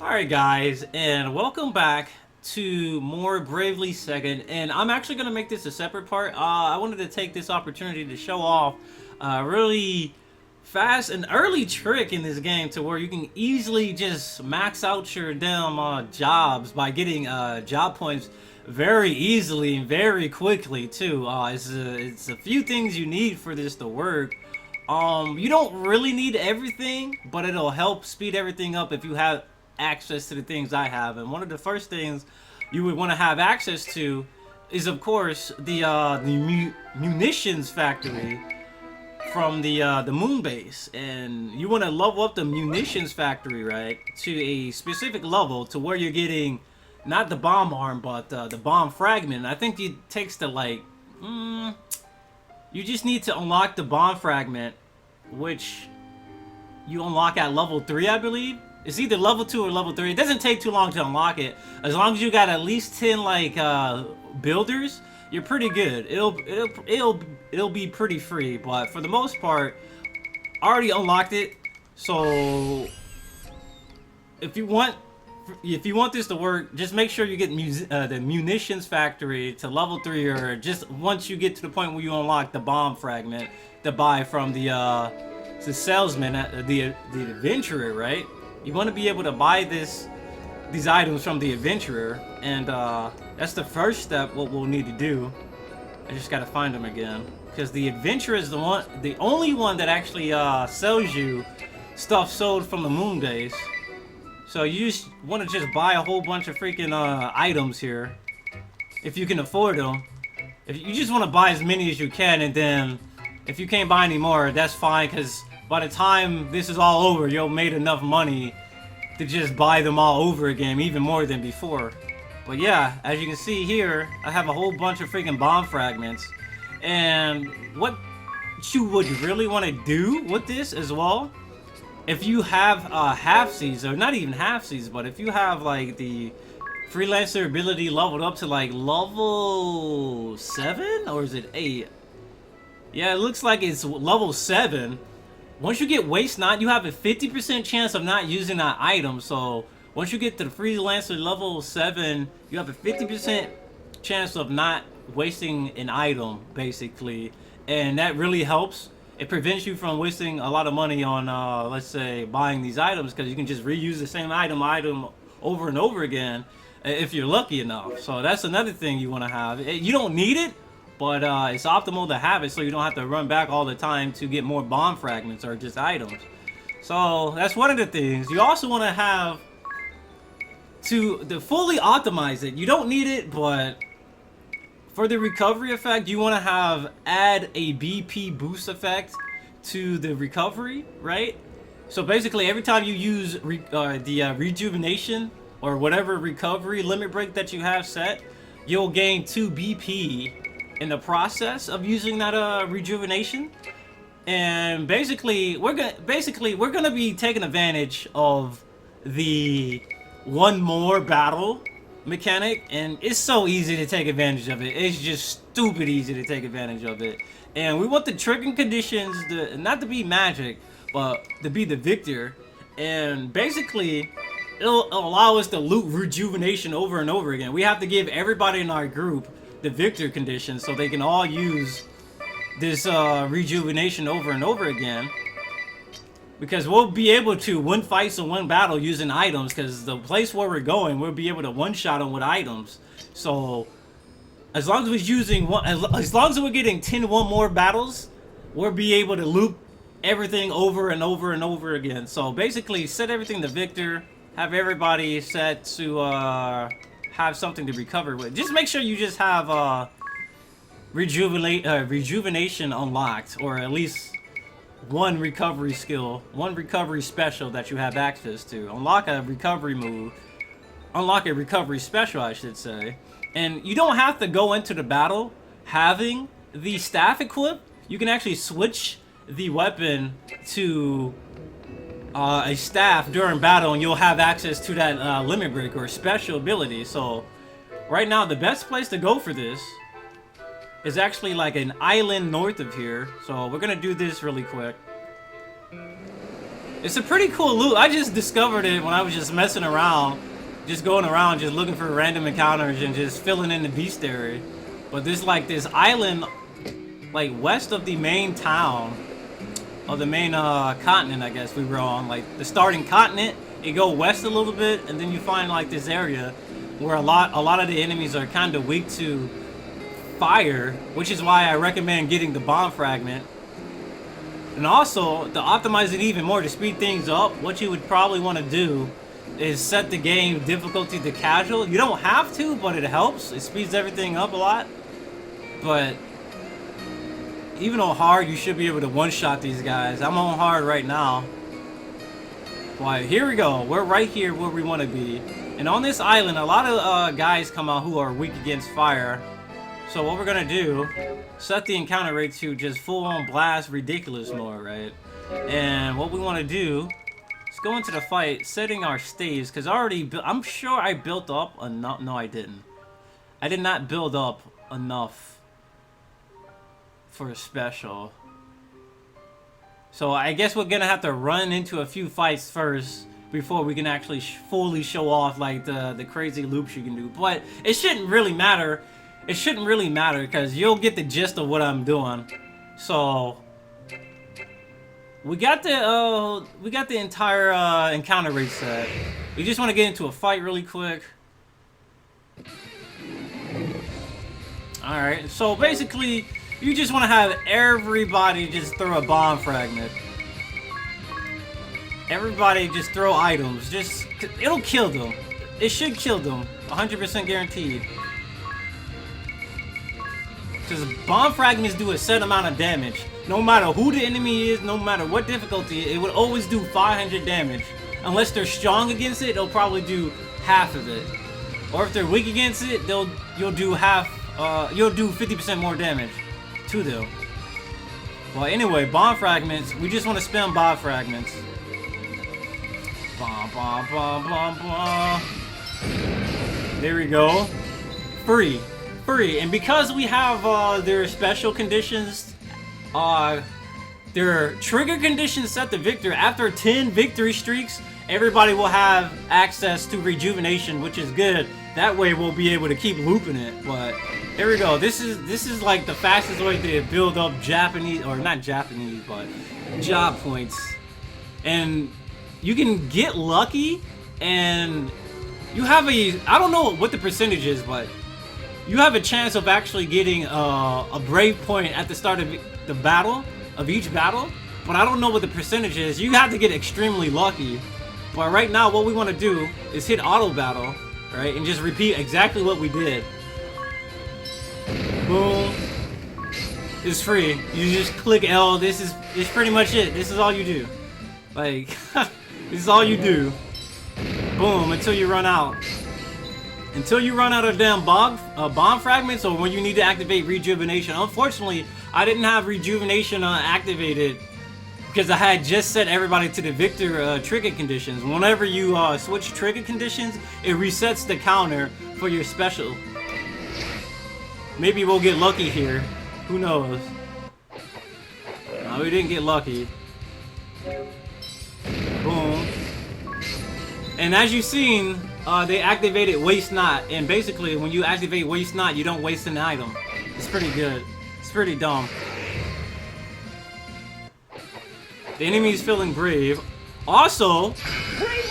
Alright guys, and welcome back to more Bravely Second, and I'm actually going to make this a separate part. I wanted to take this opportunity to show off a really fast and early trick in this game to where you can easily just max out your damn jobs by getting job points very easily and very quickly too. It's a few things you need for this to work. You don't really need everything, but it'll help speed everything up if you have access to the things I have. And one of the first things you would want to have access to is, of course, the munitions factory from the moon base. And you want to level up the munitions factory, right, to a specific level to where you're getting not the bomb arm, but the bomb fragment. I think it takes to like you just need to unlock the bomb fragment, which you unlock at level 3, I believe. It's either level 2 or level 3. It doesn't take too long to unlock it. As long as you got at least 10 like builders, you're pretty good. It'll be pretty free, but for the most part, I already unlocked it. So if you want this to work, just make sure you get the munitions factory to level 3, or just once you get to the point where you unlock the bomb fragment to buy from the salesman, the adventurer, right? You want to be able to buy these items from the adventurer, and that's the first step. What we'll need to do, I just gotta find them again, because the adventurer is the only one that actually sells you stuff sold from the moon base. So you just want to just buy a whole bunch of freaking items here, if you can afford them. If you just want to buy as many as you can, and then if you can't buy any more, that's fine, because by the time this is all over, you'll made enough money to just buy them all over again, even more than before. But yeah, as you can see here, I have a whole bunch of freaking bomb fragments. And what you would really want to do with this as well, if you have half-seas, or not even half-seas, but if you have like the freelancer ability leveled up to like level 7, or is it 8? Yeah, it looks like it's level 7. Once you get waste not, you have a 50% chance of not using that item. So once you get to the freelancer level 7, you have a 50% chance of not wasting an item, basically. And that really helps. It prevents you from wasting a lot of money on, let's say, buying these items, because you can just reuse the same item over and over again if you're lucky enough. So that's another thing you want to have. You don't need it, but it's optimal to have it so you don't have to run back all the time to get more bomb fragments or just items. So that's one of the things. You also want to have to fully optimize it. You don't need it, but for the recovery effect, you want to add a BP boost effect to the recovery, right? So basically, every time you use the rejuvenation or whatever recovery limit break that you have set, you'll gain 2 BP in the process of using that rejuvenation. And basically we're gonna be taking advantage of the one more battle mechanic, and it's so easy to take advantage of it. It's just stupid easy to take advantage of it. And we want the triggering conditions not to be magic, but to be the victor. And basically it'll allow us to loot rejuvenation over and over again. We have to give everybody in our group the victor condition so they can all use this rejuvenation over and over again, because we'll be able to win fights and win battle using items, because the place where we're going, we'll be able to one-shot them with items. So as long as we're using as long as we're getting 10 more battles, we'll be able to loop everything over and over and over again. So basically set everything to victor, have everybody set to have something to recover with. Just make sure you just have rejuvenation unlocked, or at least one recovery skill, one recovery special that you have access to. Unlock a recovery move, unlock a recovery special, I should say. And you don't have to go into the battle having the staff equipped. You can actually switch the weapon to a staff during battle, and you'll have access to that limit break or special ability. So right now the best place to go for this is actually like an island north of here. So we're gonna do this really quick. It's a pretty cool loot. I just discovered it when I was just messing around. Just going around, just looking for random encounters and just filling in the bestiary. But there's like this island, like west of the main town, of the main continent, I guess we were on. Like the starting continent, you go west a little bit, and then you find like this area where a lot of the enemies are kind of weak to fire, which is why I recommend getting the bomb fragment. And also, to optimize it even more, to speed things up, what you would probably want to do is set the game difficulty to casual. You don't have to, but it helps. It speeds everything up a lot. But even on hard, you should be able to one-shot these guys. I'm on hard right now. But here we go. We're right here where we want to be. And on this island, a lot of guys come out who are weak against fire. So what we're going to do, set the encounter rate to just full-on blast ridiculous mode, right? And what we want to do is go into the fight, setting our staves, because I'm sure I built up enough. No, I didn't. I did not build up enough for a special. So I guess we're gonna have to run into a few fights first before we can actually fully show off like the crazy loops you can do. But it shouldn't really matter. It shouldn't really matter because you'll get the gist of what I'm doing. So we got the entire encounter rate set. We just want to get into a fight really quick. All right. So basically, you just want to have everybody just throw a bomb fragment. Everybody just throw items. Just it'll kill them. It should kill them. 100% guaranteed. Because bomb fragments do a set amount of damage. No matter who the enemy is, no matter what difficulty, it would always do 500 damage. Unless they're strong against it, they'll probably do half of it. Or if they're weak against it, you'll do 50% more damage to them. Well, anyway, bomb fragments. We just want to spam bomb fragments. Bomb, bomb, bomb, bomb, bomb. There we go. Free. And because we have their special conditions, their trigger conditions set to victor. After 10 victory streaks, everybody will have access to rejuvenation, which is good. That way we'll be able to keep looping it. But here we go. This is like the fastest way to build up Japanese, or not Japanese, but job points. And you can get lucky, and you have I don't know what the percentage is, but you have a chance of actually getting a brave point at the start of the battle, of each battle. But I don't know what the percentage is. You have to get extremely lucky. But right now, what we want to do is hit auto battle, right? And just repeat exactly what we did. Boom. It's free. You just click L. It's pretty much it. This is all you do. Like, this is all you do. Boom, until you run out. Until you run out of damn bomb fragments, or when you need to activate rejuvenation. Unfortunately, I didn't have rejuvenation activated because I had just set everybody to the victor trigger conditions. Whenever you switch trigger conditions, it resets the counter for your special. Maybe we'll get lucky here. Who knows? No, we didn't get lucky. Boom. And as you've seen, they activated Waste Not. And basically, when you activate Waste Not, you don't waste an item. It's pretty good. It's pretty dumb. The enemy is feeling brave. Also,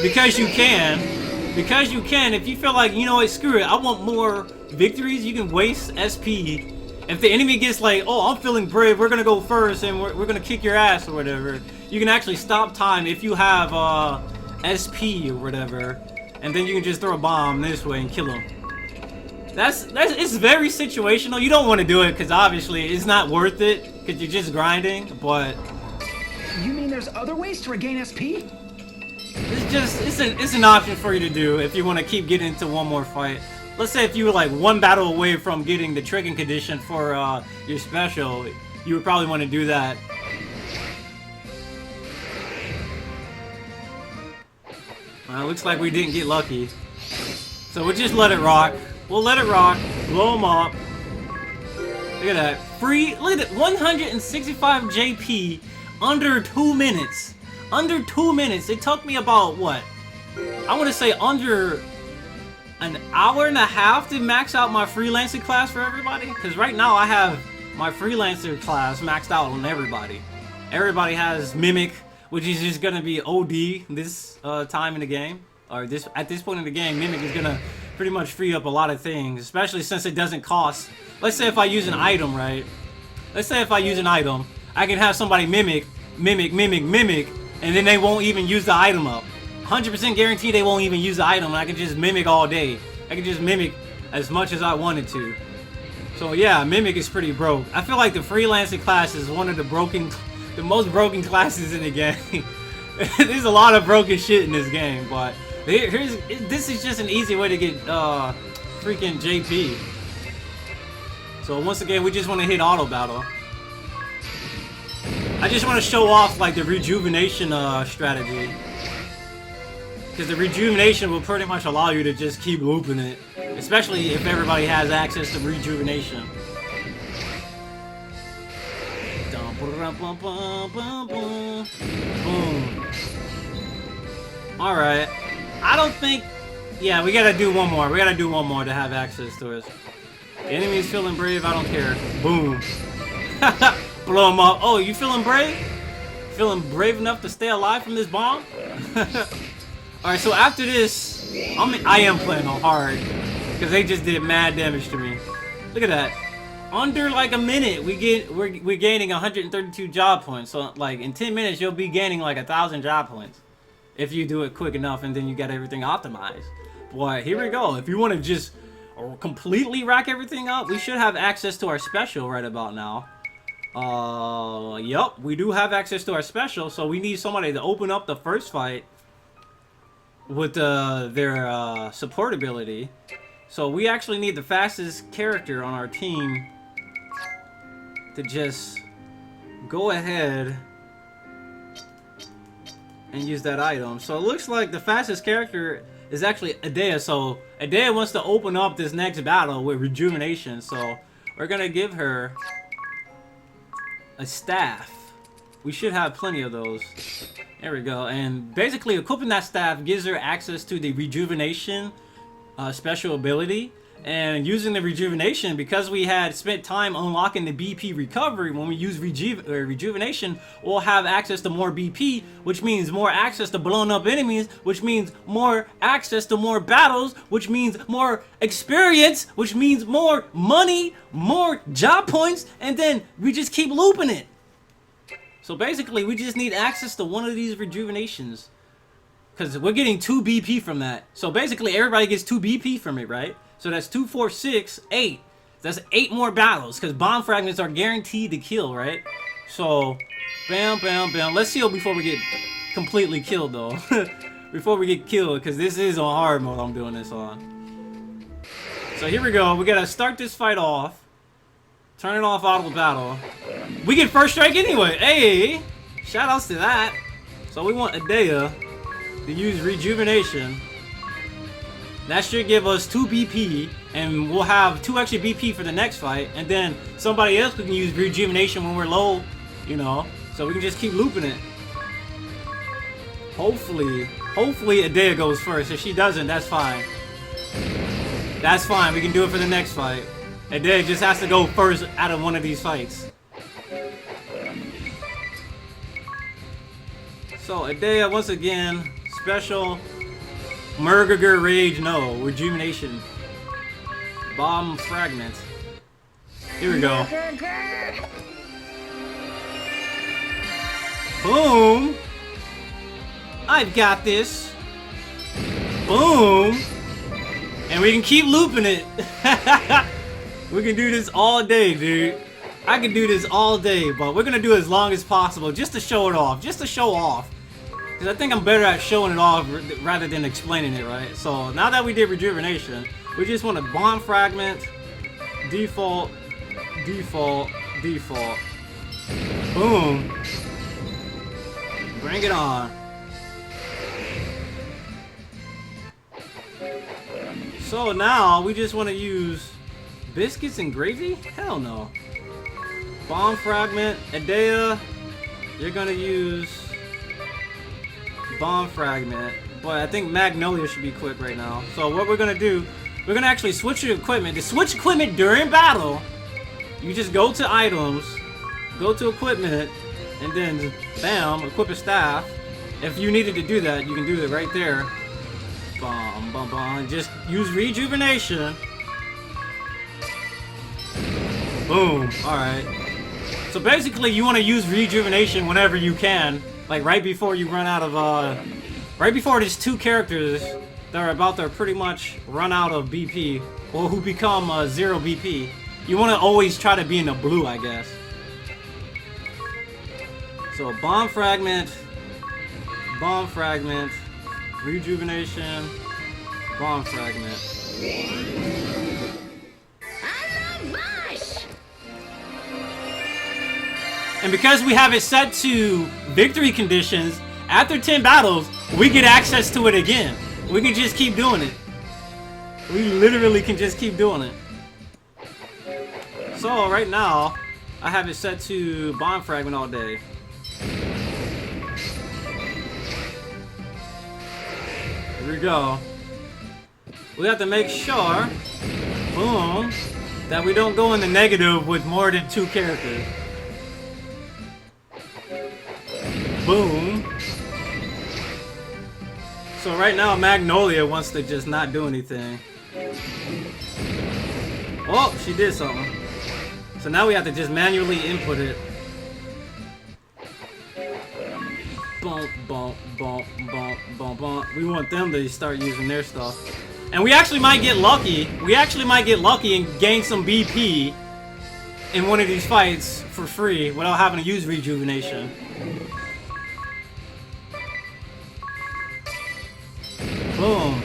because you can, if you feel like, you know what, screw it, I want more victories, you can waste SP. If the enemy gets like, oh, I'm feeling brave, we're gonna go first and we're gonna kick your ass or whatever, you can actually stop time if you have SP or whatever, and then you can just throw a bomb this way and kill him. It's very situational. You don't want to do it because obviously it's not worth it because you're just grinding, but you mean there's other ways to regain SP? It's an option for you to do if you want to keep getting into one more fight. Let's say if you were like one battle away from getting the triggering condition for your special, you would probably want to do that. Looks like we didn't get lucky. So we'll just let it rock. We'll let it rock. Blow them up. Look at that. Free. Look at that. 165 JP under 2 minutes. Under 2 minutes. It took me about, what? I want to say under an hour and a half to max out my freelancer class for everybody. Because right now I have my freelancer class maxed out on everybody. Everybody has Mimic, which is just going to be OD this time in the game. Or at this point in the game, Mimic is going to pretty much free up a lot of things. Especially since it doesn't cost. Let's say if I use an item, right? Let's say if I use an item, I can have somebody mimic, and then they won't even use the item up. 100% guarantee they won't even use the item, and I can just mimic all day. I can just mimic as much as I wanted to. So yeah, mimic is pretty broke. I feel like the freelancing class is one of the most broken classes in the game. There's a lot of broken shit in this game, but this is just an easy way to get freaking JP. So once again, we just want to hit auto battle. I just want to show off like the rejuvenation strategy, because the rejuvenation will pretty much allow you to just keep looping it, especially if everybody has access to rejuvenation. Boom. All right. I don't think. Yeah, we gotta do one more. We gotta do one more to have access to it. The enemy's feeling brave, I don't care. Boom. Blow him up. Oh, you feeling brave? Feeling brave enough to stay alive from this bomb? Alright, so after this, I am playing on hard. Because they just did mad damage to me. Look at that. Under like a minute, we're gaining 132 job points. So like in 10 minutes, you'll be gaining like 1,000 job points. If you do it quick enough and then you got everything optimized. Boy, here we go. If you want to just completely rack everything up, we should have access to our special right about now. Yup, we do have access to our special, so we need somebody to open up the first fight with their support ability. So we actually need the fastest character on our team to just go ahead and use that item. So it looks like the fastest character is actually Adea. So Adea wants to open up this next battle with rejuvenation. So we're gonna give her a staff. We should have plenty of those. There we go. And basically equipping that staff gives her access to the rejuvenation special ability. And using the rejuvenation, because we had spent time unlocking the BP recovery, when we use rejuvenation, we'll have access to more BP, which means more access to blowing up enemies, which means more access to more battles, which means more experience, which means more money, more job points, and then we just keep looping it. So basically, we just need access to one of these rejuvenations, because we're getting 2 BP from that. So basically, everybody gets 2 BP from it, right? So that's 2, 4, 6, 8. That's 8 more battles, because bomb fragments are guaranteed to kill, right? So, bam, bam, bam. Let's heal before we get completely killed, though. Before we get killed, because this is on hard mode I'm doing this on. So here we go. We gotta start this fight off. Turn it off auto battle. We get first strike anyway. Hey! Shoutouts to that. So we want Adea to use rejuvenation. That should give us 2 BP, and we'll have 2 extra BP for the next fight, and then somebody else can use rejuvenation when we're low, you know, so we can just keep looping it. Hopefully Adea goes first. If she doesn't, that's fine. That's fine, we can do it for the next fight. Adea just has to go first out of one of these fights. So Adea, once again, special Murgager Rage, no, rejuvenation. Bomb fragment. Here we go. Boom! I've got this. Boom! And we can keep looping it. We can do this all day, dude. I can do this all day, but we're gonna do it as long as possible just to show it off. Just to show off. Because I think I'm better at showing it off rather than explaining it, right? So now that we did rejuvenation, we just want to bomb fragment, default, default, default. Boom. Bring it on. So now we just want to use biscuits and gravy? Hell no. Bomb fragment, Adea, you're going to use bomb fragment, but I think Magnolia should be quick right now. So what we're gonna do, we're gonna actually switch your equipment. To switch equipment during battle, you just go to items, go to equipment, and then bam, equip a staff. If you needed to do that, you can do it right there. Bum, bum, bum. Just use rejuvenation. Boom. Alright. So basically, you want to use rejuvenation whenever you can. Like right before you run out of, right before there's two characters that are about to pretty much run out of BP. Or who become 0 BP. You want to always try to be in the blue, I guess. So bomb fragment, rejuvenation, bomb fragment. And because we have it set to victory conditions, after 10 battles, we get access to it again. We can just keep doing it. We literally can just keep doing it. So right now, I have it set to bomb fragment all day. Here we go. We have to make sure, boom, that we don't go in the negative with more than 2 characters. Boom. So right now Magnolia wants to just not do anything. Oh, she did something. So now we have to just manually input it. Boom, boom, boom, boom, boom, boom. We want them to start using their stuff. And we actually might get lucky. We actually might get lucky and gain some BP in one of these fights for free without having to use rejuvenation. Boom.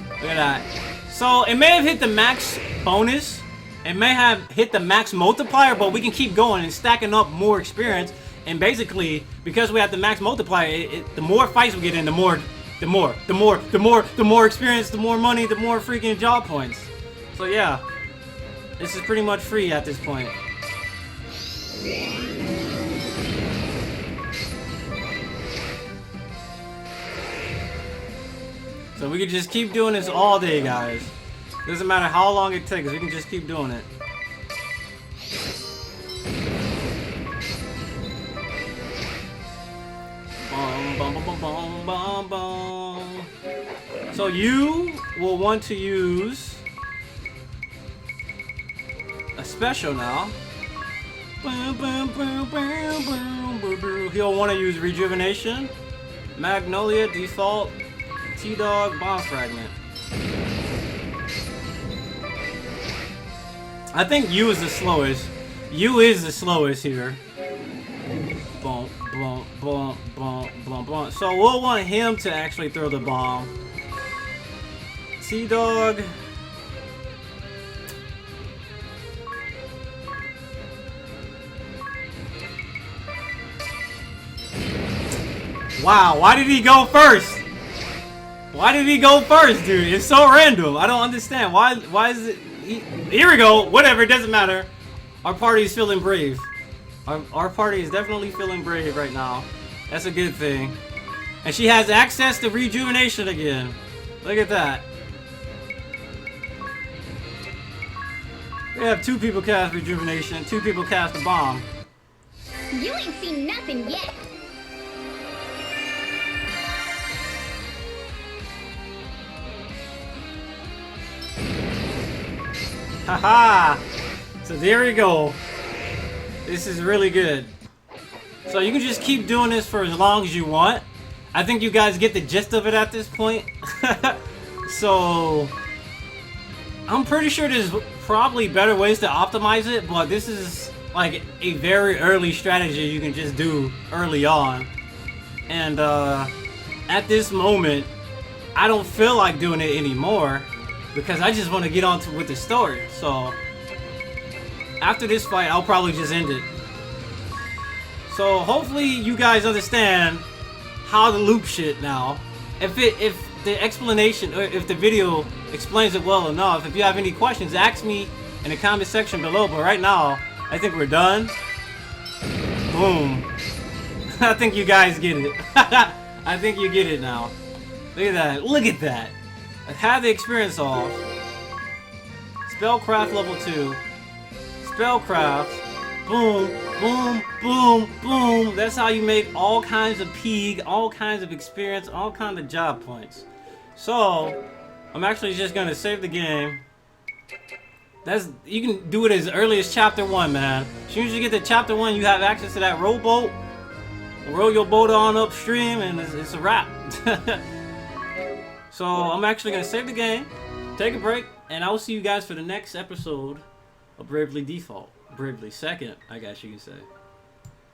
Look at that. So it may have hit the max bonus. It may have hit the max multiplier, but we can keep going and stacking up more experience. And basically, because we have the max multiplier, the more fights we get in, the more experience, the more money, the more freaking job points. So yeah, this is pretty much free at this point. So we can just keep doing this all day, guys. Doesn't matter how long it takes, we can just keep doing it. Bum, bum, bum, bum, bum, bum. So you will want to use a special now. He'll want to use rejuvenation, Magnolia, default, T-Dog, bomb fragment. I think U is the slowest. U is the slowest here. Boom, boom, boom, boom, boom, boom. So we'll want him to actually throw the bomb. T-Dog. Wow, why did he go first? Why did he go first, dude? It's so random. I don't understand. Why is it... Here we go. Whatever, it doesn't matter. Our party is feeling brave. Our party is definitely feeling brave right now. That's a good thing. And she has access to rejuvenation again. Look at that. We have 2 people cast rejuvenation, 2 people cast a bomb. You ain't seen nothing yet. Haha! So there we go. This is really good. So you can just keep doing this for as long as you want. I think you guys get the gist of it at this point. So I'm pretty sure there's probably better ways to optimize it, but this is like a very early strategy you can just do early on. And at this moment, I don't feel like doing it anymore because I just want to get on with the story. So after this fight, I'll probably just end it. So hopefully you guys understand how to loop shit now. If the explanation, or if the video explains it well enough, if you have any questions, ask me in the comment section below. But right now, I think we're done. Boom. I think you guys get it. I think you get it now. Look at that. Look at that. I have the experience off. Spellcraft level 2. Spellcraft. Boom, boom, boom, boom. That's how you make all kinds of peeg, all kinds of experience, all kinds of job points. So, I'm actually just gonna save the game. You can do it as early as chapter 1, man. As soon as you get to chapter 1, you have access to that rowboat. Row your boat on upstream, and it's a wrap. So, I'm actually gonna save the game, take a break, and I will see you guys for the next episode of Bravely Default. Bravely Second, I guess you can say.